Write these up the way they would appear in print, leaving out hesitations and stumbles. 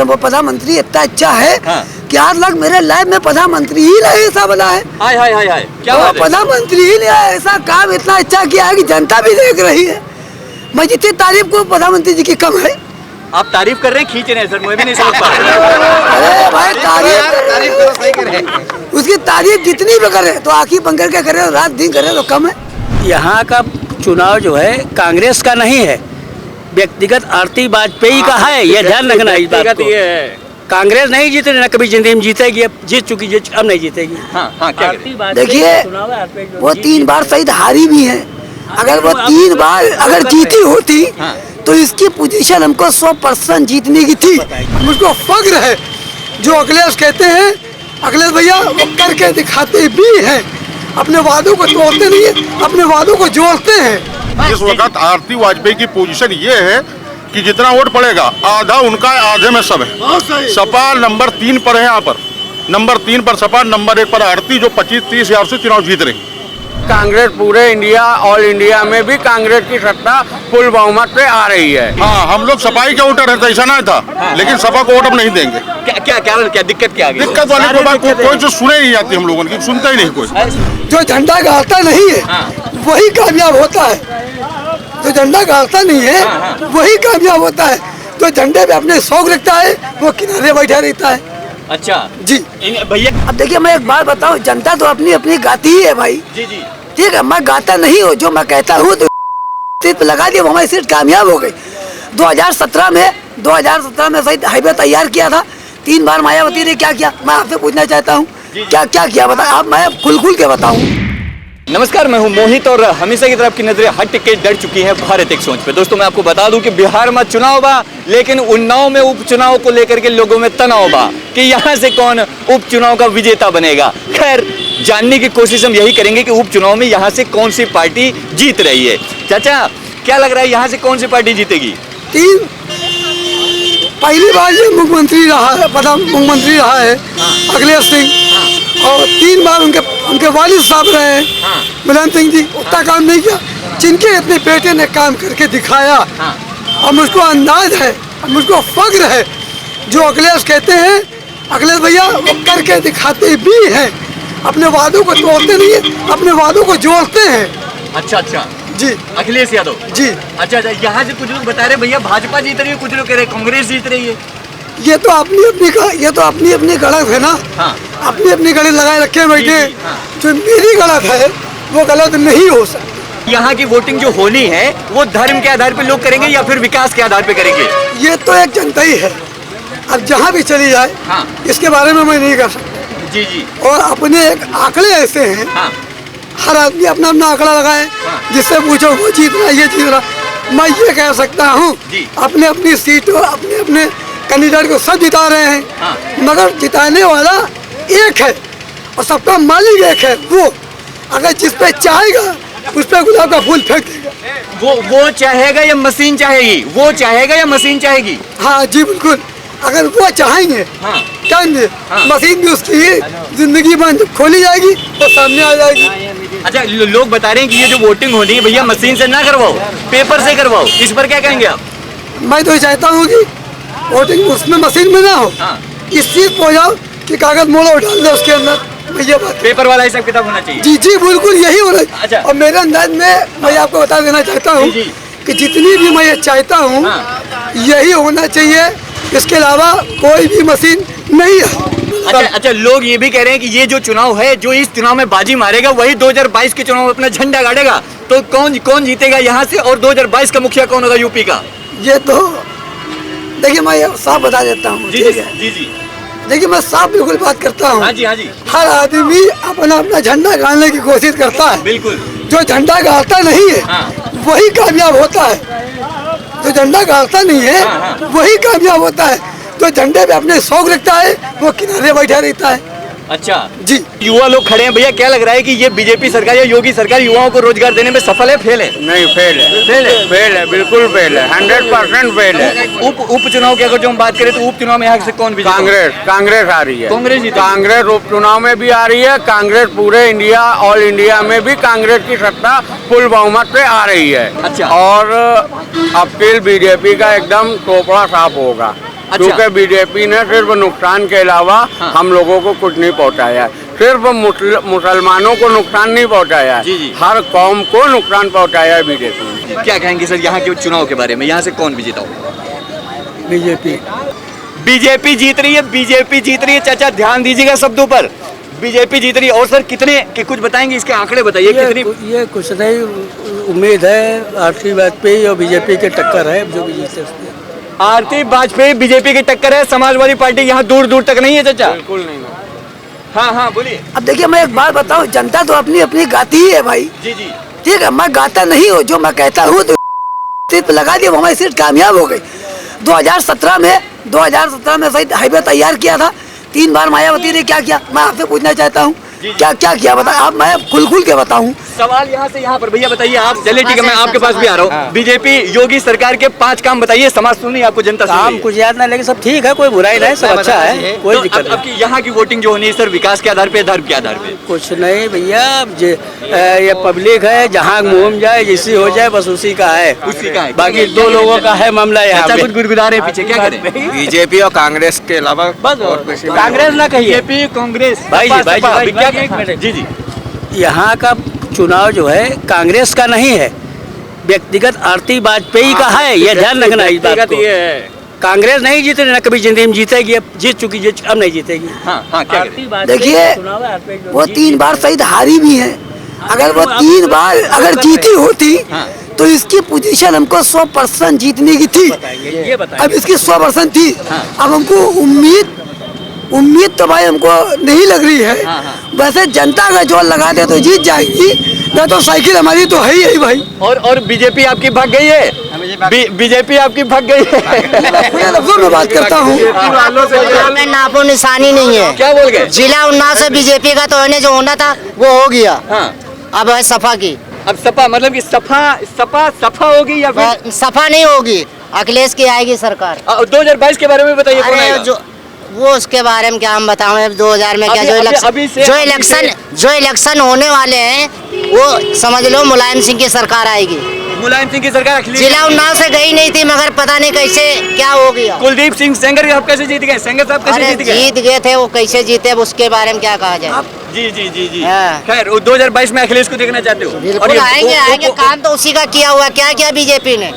वो प्रधानमंत्री इतना अच्छा है कि आज लग मेरे लाइफ में प्रधानमंत्री ही नहीं ऐसा बना है। हाय हाय हाय हाय, क्या बात है? प्रधानमंत्री ही ने ऐसा काम इतना अच्छा किया है कि जनता भी देख रही है। मैं जितनी तारीफ को प्रधानमंत्री जी की कम है। आप तारीफ कर रहे हैं, खींच रहे हैं सर, मुझे भी नहीं समझ पा रहे। अरे भाई तारीफ उसकी तारीफ जितनी भी करे तो आंखें बंद करके करे और रात दिन करे तो कम है। यहाँ का चुनाव जो है कांग्रेस का नहीं है, व्यक्तिगत आरती वाजपेयी का है। ये ध्यान रखना इस बात को। कांग्रेस नहीं जीते ना, कभी जिंदगी में जीतेगी, अब जीत चुकी, अब नहीं जीतेगी। क्या देखिए वो 3 बार सहित हारी भी है। अगर वो 3 बार अगर जीती होती तो इसकी पोजीशन हमको 100% जीतने की थी। मुझको फक्र है जो अखिलेश कहते हैं, अखिलेश भैया वो करके दिखाते भी हैं। अपने वादों को तोड़ते नहीं है, अपने वादों को जोड़ते हैं। इस वक्त आरती वाजपेयी की पोजीशन ये है कि जितना वोट पड़ेगा आधा उनका है, आधे में सब है। सपा नंबर 3 पर है, यहाँ पर नंबर 3 पर सपा, नंबर 1 पर आरती, जो 25-30 हजार से चुनाव जीत रही। कांग्रेस पूरे इंडिया, ऑल इंडिया में भी कांग्रेस की सत्ता फुल बहुमत से आ रही है। हाँ, हम लोग सपाई के वोटर है, ऐसा नहीं था, लेकिन सपा को वोट अब नहीं देंगे। क्या दिक्कत क्या आ गई? दिक्कत वाली कोई बात कोई जो सुने नहीं जाती, हम लोगों की सुनता ही नहीं कोई। जो झंडा गाड़ता नहीं है वही कामयाब होता है। जो झंडा गाड़ता नहीं है वही कामयाब होता है। जो झंडे पे अपने शौक रखता है वो किनारे बैठा रहता है। अच्छा जी भैया, अब देखिए मैं एक बात बताऊं, जनता तो अपनी अपनी गाती ही है भाई। जी जी, ठीक है, मैं गाता नहीं हूँ, जो मैं कहता हूँ तो सीट पे लगा दिया, वो हमारी सीट कामयाब हो गई। 2017 में सही हाईवे तैयार किया था। 3 बार मायावती ने क्या किया, मैं आपसे पूछना चाहता हूँ क्या क्या किया, बता आप, मैं खुल के बताऊँ। नमस्कार, मैं हूं मोहित और हमेशा की तरह आपकी नजरें हट के डर चुकी हैं भारत एक सोच पे। दोस्तों मैं आपको बता दूं कि बिहार में चुनाव बा, लेकिन उन्नाव में उपचुनाव को लेकर के लोगों में तनाव बा कि यहाँ से कौन उपचुनाव का विजेता बनेगा। खैर जानने की कोशिश हम यही करेंगे कि उपचुनाव में यहाँ से कौन सी पार्टी जीत रही है। चाचा क्या लग रहा है, यहाँ से कौन सी पार्टी जीतेगी? पहली बार ये मुख्यमंत्री रहा है, मुख्यमंत्री रहा है अखिलेश सिंह, और 3 बार उनके वालिद साहब रहे हैं मुलायम सिंह जी। उतना काम नहीं किया जिनके इतने बेटे ने काम करके दिखाया। और मुझको अंदाज है, मुझको फक्र है जो अखिलेश कहते हैं, अखिलेश भैया वो करके दिखाते भी हैं। अपने वादों को तोड़ते नहीं है, अपने वादों को जोड़ते हैं। अच्छा जी, अखिलेश यादव जी। अच्छा, यहाँ से कुछ लोग बता रहे भैया भाजपा जीत रही है, कुछ लोग कह रहे कांग्रेस जीत रही है। ये तो अपनी अपनी गलत है ना। अपनी अपनी गलत लगाए रखे बैठे। जो मेरी गलत है वो गलत नहीं हो सकती। यहाँ की वोटिंग जो होनी है वो धर्म के आधार पे लोग करेंगे या फिर विकास के आधार पे करेंगे? ये तो एक जनता ही है, अब जहाँ भी चली जाए इसके बारे में मैं नहीं कर सकता। जी जी। और अपने एक आंकड़े ऐसे हैं, हर आदमी अपना अपना आंकड़ा लगाए, जिससे पूछो वो जीत रहा ये जीत रहा। मैं ये कह सकता हूँ अपने अपनी सीटों अपने अपने कैंडिडेट को सब जिता रहे हैं, मगर जिताने वाला एक है और सबका मालिक एक है। वो अगर जिस पे चाहेगा उस पे गुलाब का फूल फेंक देगा। वो चाहेगा या मशीन चाहेगी? वो चाहेगा या मशीन चाहेगी? हाँ जी बिल्कुल, अगर वो चाहेंगे कहेंगे, मशीन भी उसकी जिंदगी बंद खोली जाएगी तो सामने आ जाएगी। अच्छा, लोग बता रहे हैं कि ये जो वोटिंग होनी है भैया मशीन से ना करवाओ, पेपर से करवाओ, इस पर क्या कहेंगे आप? मैं तो चाहता हूँ कि वोटिंग उसमें मशीन में ना हो, इस चीज को जाओ कि कागज मोड़ो डाल दो उसके अंदर, भैया बात पेपर वाला हिसाब किताब होना चाहिए। जी जी बिल्कुल यही होना चाहिए। अच्छा। और मेरे अंदाज में मैं आपको बता देना चाहता हूँ कि जितनी भी मैं ये चाहता हूँ यही होना चाहिए, इसके अलावा कोई भी मशीन नहीं है। अच्छा, लोग ये भी कह रहे हैं कि ये जो चुनाव है, जो इस चुनाव में बाजी मारेगा वही 2022 के चुनाव में अपना झंडा गाड़ेगा। तो कौन जीतेगा यहाँ से, और 2022 का मुखिया कौन होगा यूपी का? ये तो देखिए मैं साफ बता देता हूँ। जी जी। देखिए मैं साफ बिल्कुल बात करता हूँ। हाँ जी। हर आदमी अपना अपना झंडा गाड़ने की कोशिश करता है। बिल्कुल। जो झंडा गाड़ता नहीं है वही कामयाब होता है। जो झंडा गाड़ता नहीं है वही कामयाब होता है। जो झंडे पे अपने शौक रखता है वो किनारे बैठा रहता है। अच्छा जी। युवा लोग खड़े हैं भैया, क्या लग रहा है कि ये बीजेपी सरकार या योगी सरकार युवाओं को रोजगार देने में सफल है, फेल है? नहीं, फेल है, बिल्कुल फेल है, 100% फेल है। उपचुनाव की अगर जो हम बात करें तो उपचुनाव में यहाँ से कौन विजेता? कांग्रेस आ रही है। कांग्रेस उपचुनाव में भी आ रही है। कांग्रेस पूरे इंडिया, ऑल इंडिया में भी कांग्रेस की सत्ता फुल बहुमत से आ रही है। अच्छा। और अब बीजेपी का एकदम टोपड़ा साफ होगा। क्योंकि बीजेपी ने सिर्फ नुकसान के अलावा हम लोगों को कुछ नहीं पहुंचाया है। सिर्फ मुसलमानों को नुकसान नहीं पहुंचाया है, जी, जी। हर कौम को नुकसान पहुंचाया है बीजेपी ने। क्या कहेंगे सर यहाँ के चुनाव के बारे में, यहाँ से कौन विजेता हो? बीजेपी बीजेपी जीत रही है, बीजेपी जीत रही है। चाचा ध्यान दीजिएगा शब्दों पर, बीजेपी जीत रही है। और सर कितने के कुछ बताएंगे, इसके आंकड़े बताइए कितनी? ये कुछ नहीं, उम्मीद है आरती वाजपेयी और बीजेपी के टक्कर है, जो भी जीते उसमें। आरती वाजपेयी बीजेपी की टक्कर है, समाजवादी पार्टी यहाँ दूर दूर तक नहीं है चाचा। बिल्कुल नहीं। हाँ हाँ बोलिए। अब देखिए, मैं एक बात बताऊं, जनता तो अपनी अपनी गाती ही है भाई। जी जी। ठीक है, मैं गाता नहीं हूँ, जो मैं कहता हूँ तो सीट पे लगा दिया, वो हमारी सीट कामयाब हो गई। 2017 में सही हाईवे तैयार किया था, 3 बार मायावती ने क्या किया, मैं आपसे पूछना चाहता हूँ क्या क्या किया बता, आप मैं खुल के बताऊँ। सवाल यहाँ से यहाँ पर भैया बताइए आप। चलिए ठीक है, मैं आपके पास भी आ रहा हूँ। बीजेपी योगी सरकार के 5 काम बताइए, समाज सुनिए, आपको जनता सुन रही काम है। कुछ याद नहीं, लेकिन सब ठीक है, कोई बुराई नहीं, सब अच्छा है, कोई तो दिक्कत अब नहीं। की यहाँ की वोटिंग जो होनी है सर, विकास के आधार पे, धर्म के आधार पे? कुछ नहीं भैया, ये पब्लिक है, जहाँ मुँह जाए जैसी हो जाए बस उसी का है, उसी का है। बाकी 2 लोगों का है मामला यहाँ अच्छा पे। कुछ गुड़गुड़ा रहे हैं पीछे, क्या करें? बीजेपी और कांग्रेस के अलावा बस और कांग्रेस ना कहिए। बीजेपी कांग्रेस भाई जी, भाई जी, सपा, भाई जी, क्या भाई जी, एक मिनट। जी जी। यहाँ का चुनाव जो है कांग्रेस का नहीं है, व्यक्तिगत आरती वाजपेयी का है, ये ध्यान रखना इस बात को। कांग्रेस नहीं जीते ना, कभी जिंदगी में जीतेगी, अब जीत चुकी, अब नहीं जीतेगी। हाँ हाँ क्या करें? देखिए, वो 3 बार सहित हारी भी है। अगर वो 3 बार अगर जीती होती तो इसकी पोजीशन हमको 100% जीतने की थी। ये बताइए। अब इसकी 100% थी। अब हमको उम्मीद तो भाई हमको नहीं लग रही है। वैसे जनता का जोर लगा दे तो जीत जाएगी, न तो साइकिल हमारी तो है ही भाई। और बीजेपी आपकी भाग गई है, बीजेपी आपकी भाग गई है। पूरे लफ्जों में बात करता हूँ। में नापो निशानी नहीं है। क्या बोल गए? जिला उन्नाव से बीजेपी का तो जो होना था वो हो गया, हाँ। अब है सपा की। अब सपा मतलब कि सपा होगी या फिर सपा नहीं होगी, अखिलेश की आएगी सरकार। 2022 के बारे में बताइए कौन अरे आएगा? जो वो उसके बारे में क्या हम बताऊं, अब 2000 में क्या जो इलेक्शन होने वाले हैं वो समझ लो मुलायम सिंह की सरकार आएगी। मुलायम सिंह की सरकार अखिलेश जिला उन्नाव से गई नहीं थी, मगर पता नहीं कैसे क्या हो गया। कुलदीप सिंह सेंगर साहब कैसे जीत गए? सेंगर साहब कैसे अरे जीत गए? जीत गए थे, वो कैसे जीते अब उसके बारे में क्या कहा जाए। जी जी जी जी। हाँ। खैर 2022 में अखिलेश को देखना चाहते हो? बिल्कुल आएंगे, काम तो उसी का किया हुआ। क्या किया बीजेपी ने?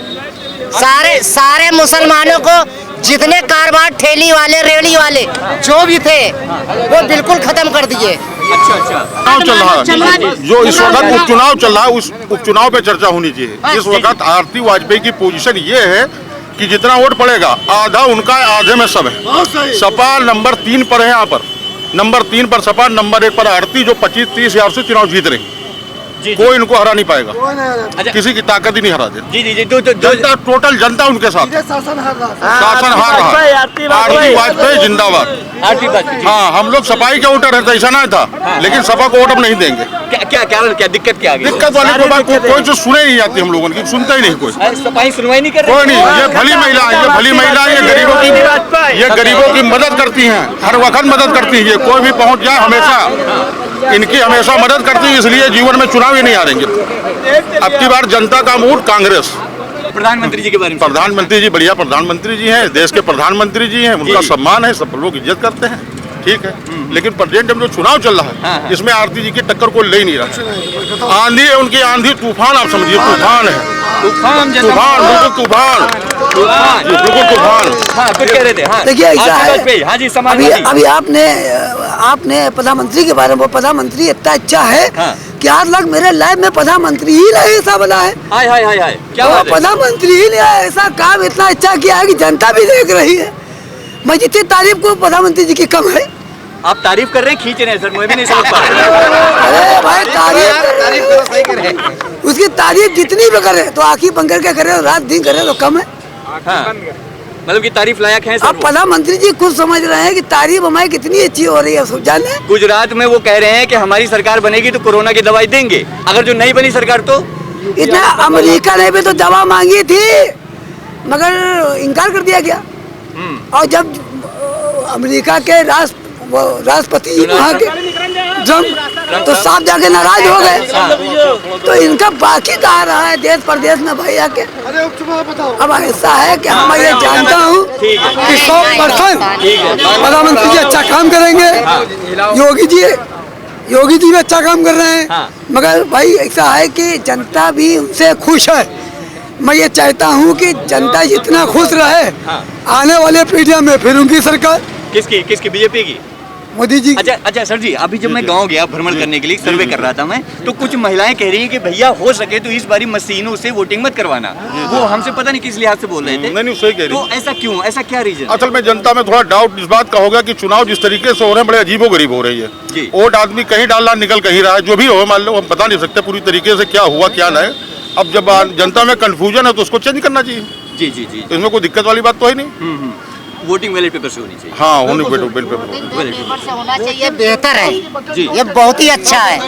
सारे मुसलमानों को, जितने कारोबार, ठेली वाले, रेहड़ी वाले जो भी थे, वो बिल्कुल खत्म कर दिए। अच्छा। चुनाव चल रहा है, जो इस वक्त उपचुनाव चल रहा है, उस उपचुनाव पे चर्चा होनी चाहिए। इस वक्त आरती वाजपेयी की पोजीशन ये है कि जितना वोट पड़ेगा आधा उनका, आधे में सब है। सपा नंबर 3 पर है, यहाँ पर नंबर 3 पर सपा, नंबर 1 पर आरती, जो 25-30 हजार से चुनाव जीत रही। कोई इनको हरा नहीं पाएगा, अच्छा। किसी की ताकत ही नहीं हरा दे। जी जी। जनता, टोटल जनता उनके साथ है। शासन हार रहा है। आरती वाजपेयी जिंदाबाद। आरती वाजपेयी। हाँ, हम लोग सफाई के वोटर है, तो ऐसा नहीं था, लेकिन सपा को वोट अब नहीं देंगे। क्या कारण, क्या दिक्कत क्या आ गई? दिक्कत वाली कोई बात कोई जो सुने नहीं जाती, हम लोगों की सुनता ही नहीं कोई। सफाई सुनवाई नहीं कर रहे? कोई नहीं। ये भली महिला, ये गरीबों की मदद करती हैं, हर वक्त मदद करती है। ये कोई भी पहुंच जाए, हमेशा इनकी हमेशा मदद करती है, इसलिए जीवन में चुनाव ही नहीं हारेंगे। अब की बार जनता का मूड कांग्रेस। प्रधानमंत्री जी के बारे में? प्रधानमंत्री जी बढ़िया प्रधानमंत्री जी हैं, देश के प्रधानमंत्री जी हैं, उनका सम्मान है, सब लोग इज्जत करते हैं, ठीक है। लेकिन प्रेजेंट में जो चुनाव चल रहा है, इसमें आरती जी की टक्कर को ले ही नहीं रहा। आंधी है उनकी, आंधी तूफान, आप समझिए तूफान है, तूफान, बिल्कुल तूफान। हाँ, कुछ कह रहे थे। हाँ, देखिए ऐसा है, हाँ जी, समाजवादी। अभी आपने प्रधानमंत्री के बारे में, प्रधानमंत्री इतना अच्छा है कि आज लग मेरे लाइफ में प्रधानमंत्री ही नहीं ऐसा बना है। हाय क्या बात है? प्रधानमंत्री ही नहीं ऐसा काम इतना अच्छा किया है कि जनता भी देख रही है। मैं जितनी तारीफ को प्रधानमंत्री जी की कम है। आप तारीफ कर रहे हैं, खींच रहे हैं सर, मैं भी नहीं समझ पा रहा। अरे भाई, तारीफ उसकी तारीफ जितनी भी करे तो आंखें बंद करके करे, रात दिन करे तो कम है। हाँ, मतलब कि तारीफ लायक है सर। अब प्रधानमंत्री जी खुद समझ रहे हैं कि तारीफ हमारी कितनी अच्छी हो रही है, सब जाने। गुजरात में वो कह रहे हैं कि हमारी सरकार बनेगी तो कोरोना की दवाई देंगे, अगर जो नहीं बनी सरकार तो? इतना अमेरिका ने भी तो दवा मांगी थी, मगर इनकार कर दिया गया। और जब अमेरिका के राष्ट्रपति वहाँ के तो साहब जाके नाराज हो गए। तो इनका बाकी कहा रहा है देश प्रदेश में भैया के। अब ऐसा है कि मैं ये जानता हूँ कि 100% प्रधानमंत्री जी अच्छा काम करेंगे। योगी जी भी अच्छा काम कर रहे हैं, मगर भाई ऐसा है कि जनता भी उनसे खुश है। मैं ये चाहता हूँ कि जनता जितना खुश रहे, आने वाले पीढ़ियों में फिर उनकी सरकार। किसकी बीजेपी की? मोदी जी। अच्छा सर जी, अभी जब मैं गांव गया भ्रमण करने के लिए, सर्वे कर रहा था मैं, तो कुछ महिलाएं कह रही हैं कि भैया हो सके तो इस बारी मशीनों से वोटिंग मत करवाना। वो हमसे पता नहीं किस लिहाज से बोल रहे थे। नहीं सही कह रही। तो ऐसा क्यों, ऐसा क्या रीजन? असल में जनता में थोड़ा डाउट इस बात का होगा कि चुनाव जिस तरीके से हो रहे हैं बड़े अजीबोगरीब हो रही है। वोट आदमी कहीं डालना निकल कहीं रहा है, जो भी हो मान लो, हम बता नहीं सकते पूरी तरीके से क्या हुआ क्या ना है। अब जब जनता में कंफ्यूजन है तो उसको चेंज करना चाहिए। जी। तो इसमें कोई दिक्कत वाली बात तो है नहीं। वोटिंग बैलेट पेपर से होनी चाहिए। हाँ, होने बैलेट पेपर से होना चाहिए, बेहतर है जी। ये बहुत ही अच्छा है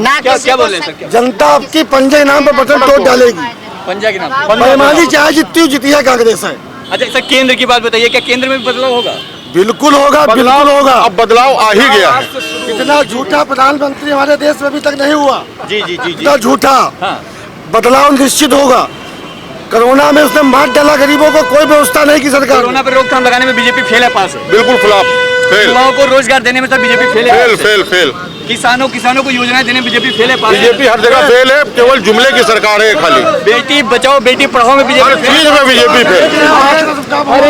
ना। क्या बोल रहे हैं? जनता आपकी पंजे नाम पर बटन वोट डालेगी। पंजा के नाम? बेईमानी चाहे जितनी जीती है कांग्रेस है। अच्छा सर, केंद्र की बात बताइए, क्या केंद्र में बदलाव होगा? बिल्कुल होगा, बिल्कुल होगा। अब बदलाव आ ही गया है। इतना झूठा प्रधानमंत्री हमारे देश में अभी तक नहीं हुआ। जी। इतना झूठा। हाँ। बदलाव निश्चित होगा। कोरोना में उसने मार डाला गरीबों को, कोई व्यवस्था नहीं की सरकार। कोरोना पर रोकथाम लगाने में बीजेपी फेल है, पास है। बिल्कुल फ्लॉप, फेल। युवाओं को रोजगार देने में सर बीजेपी फेल है। फेल। किसानों को योजनाएं देने में बीजेपी फेल है, पास है। बीजेपी हर जगह फेल है, केवल जुमले की सरकार है खाली। बेटी बचाओ बेटी पढ़ाओ में हर बीजेपी चीज में बीजेपी फेल।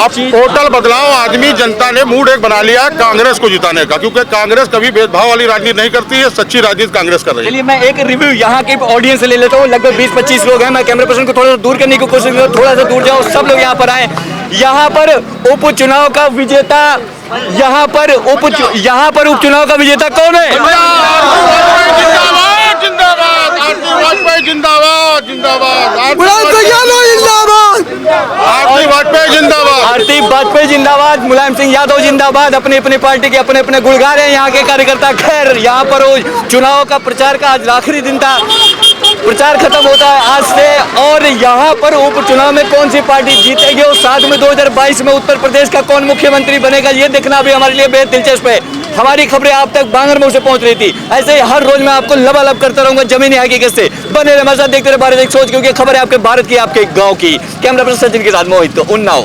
अब टोटल बदलाव आदमी जनता ने मूड एक बना लिया है कांग्रेस को जिताने का, क्योंकि कांग्रेस कभी भेदभाव वाली राजनीति नहीं करती है। सच्ची राजनीति कांग्रेस कर रही है। चलिए मैं एक रिव्यू यहाँ के ऑडियंस से ले लेता हूँ। लगभग 20-25 लोग हैं। मैं कैमरा पर्सन को थोड़ा सा दूर करने की कोशिश करूँ, थोड़ा सा दूर जाओ, सब लोग यहाँ पर आए। यहाँ पर उपचुनाव का विजेता, यहाँ पर उपचुनाव का विजेता कौन है? जिंदाबाद आरती वाजपेयी, जिंदाबाद आरती वाजपेयी जिंदाबाद, मुलायम सिंह यादव जिंदाबाद। अपने अपने पार्टी के अपने अपने गुलगार हैं यहाँ के कार्यकर्ता। खैर, यहाँ पर चुनाव का प्रचार का आज आखिरी दिन था, प्रचार खत्म होता है आज से। और यहाँ पर उपचुनाव में कौन सी पार्टी जीतेगी और साथ में 2022 में उत्तर प्रदेश का कौन मुख्यमंत्री बनेगा, ये देखना भी हमारे लिए बेहद दिलचस्प है। हमारी खबरें आप तक बांगरमऊ से पहुंच रही थी। ऐसे ही हर रोज मैं आपको लबालब करता रहूंगा जमीनी हकीकत से। बने रहे हमारे साथ, देखते रहे भारत एक सोच, क्योंकि खबर है आपके भारत की, आपके गाँव की। कैमरा पर्सन सचिन के साथ मोहित, उन्नाव।